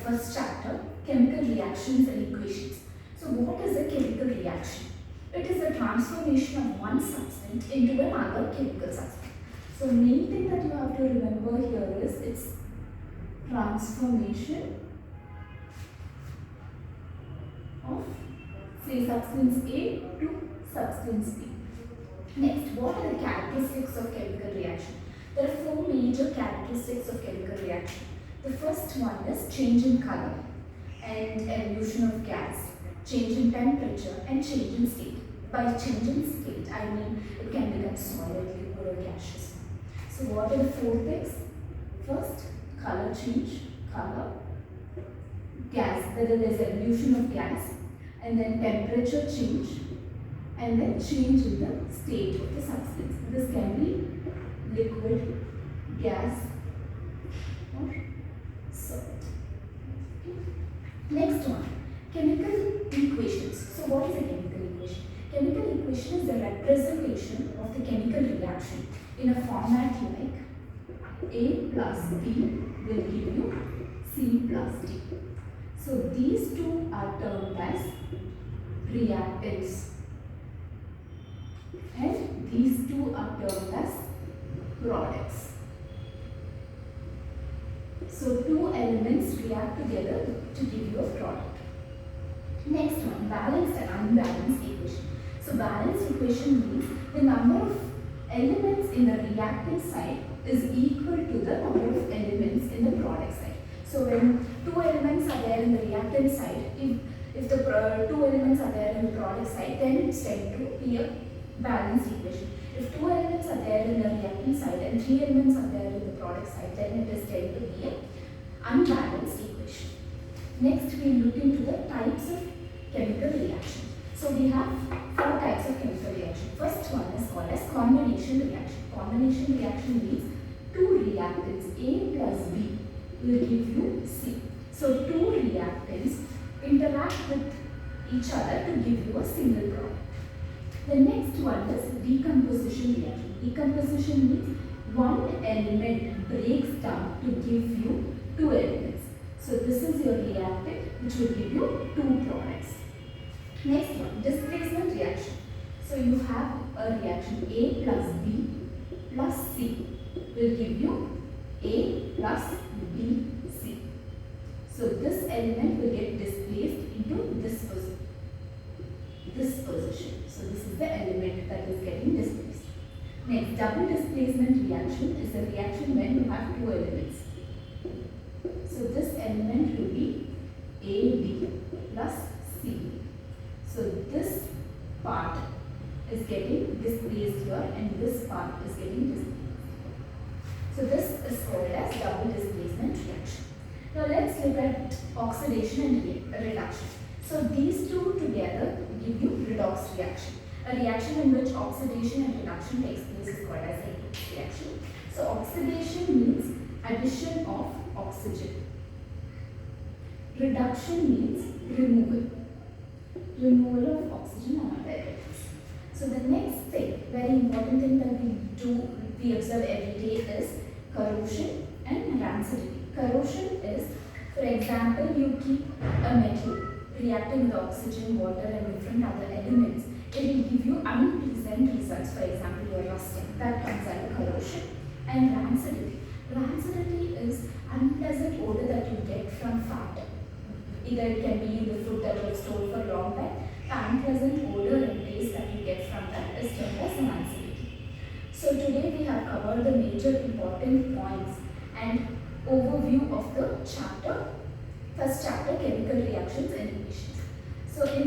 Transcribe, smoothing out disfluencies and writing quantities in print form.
first chapter, chemical reactions and equations. So what is a chemical reaction? It is a transformation of one substance into another chemical substance. So main thing that you have to remember here is its transformation of, say, substance A to substance B. Next, what are the characteristics of chemical reaction? There are four major characteristics of chemical reaction. The first one is change in color and evolution of gas, change in temperature and change in state. By change in state, I mean it can become solid, liquid or gaseous. So what are the four things? First, color change, color, gas, whether there is evolution of gas, and then temperature change, and then change in the state of the substance. This can be liquid, gas or solid. Next one, chemical equations. So what is a chemical equation? Chemical equation is the representation of the chemical reaction in a format like A plus B will give you C plus D. So these two are termed as reactants and these two are termed as products. So two elements react together to give you a product. Next one, balanced and unbalanced equation. So balanced equation means the number of elements in the reactant side is equal to the number of elements in the product side. So when two elements are there in the reactant side, if the two elements are there in the product side, then it's tend to be a balanced equation. If two elements are there in the reactant side and three elements are there in the product side, then it is tend to be an unbalanced equation. Next, we look into the types of chemical reaction. So we have four types of chemical reaction. First one is called as combination reaction. Combination reaction means two reactants A plus B will give you C. So two reactants interact with each other to give you a single product. The next one is decomposition reaction. Decomposition means one element breaks down to give you two elements. So this is your reactant which will give you two products. Next one, displacement reaction. So you have a reaction A plus B plus C will give you A plus B C. So this element will get displaced into this position. So this is the element that is getting displaced. Next, double displacement reaction is a reaction when you have two elements. So this element will be AB plus C. So this part is getting displaced here and this part is getting displaced. So this is called as double displacement reaction. Now let's look at oxidation and reduction. So these two together give you redox reaction. A reaction in which oxidation and reduction takes place is called as a redox reaction. So oxidation means addition of oxygen. Reduction means removal of oxygen and other elements. So the next thing, very important thing that we observe every day is corrosion and rancidity. Corrosion is, for example, you keep a metal reacting with oxygen, water and different other elements. It will give you unpleasant results. For example, your rusting. That comes under corrosion. And rancidity. Rancidity is unpleasant odor that you get from fat. Either it can be the food that you have stored for a long time. The unpleasant odor and taste that you get from that is termed as rancidity. So today we have covered the major important points and overview of the chapter, first chapter, chemical reactions and equations. So in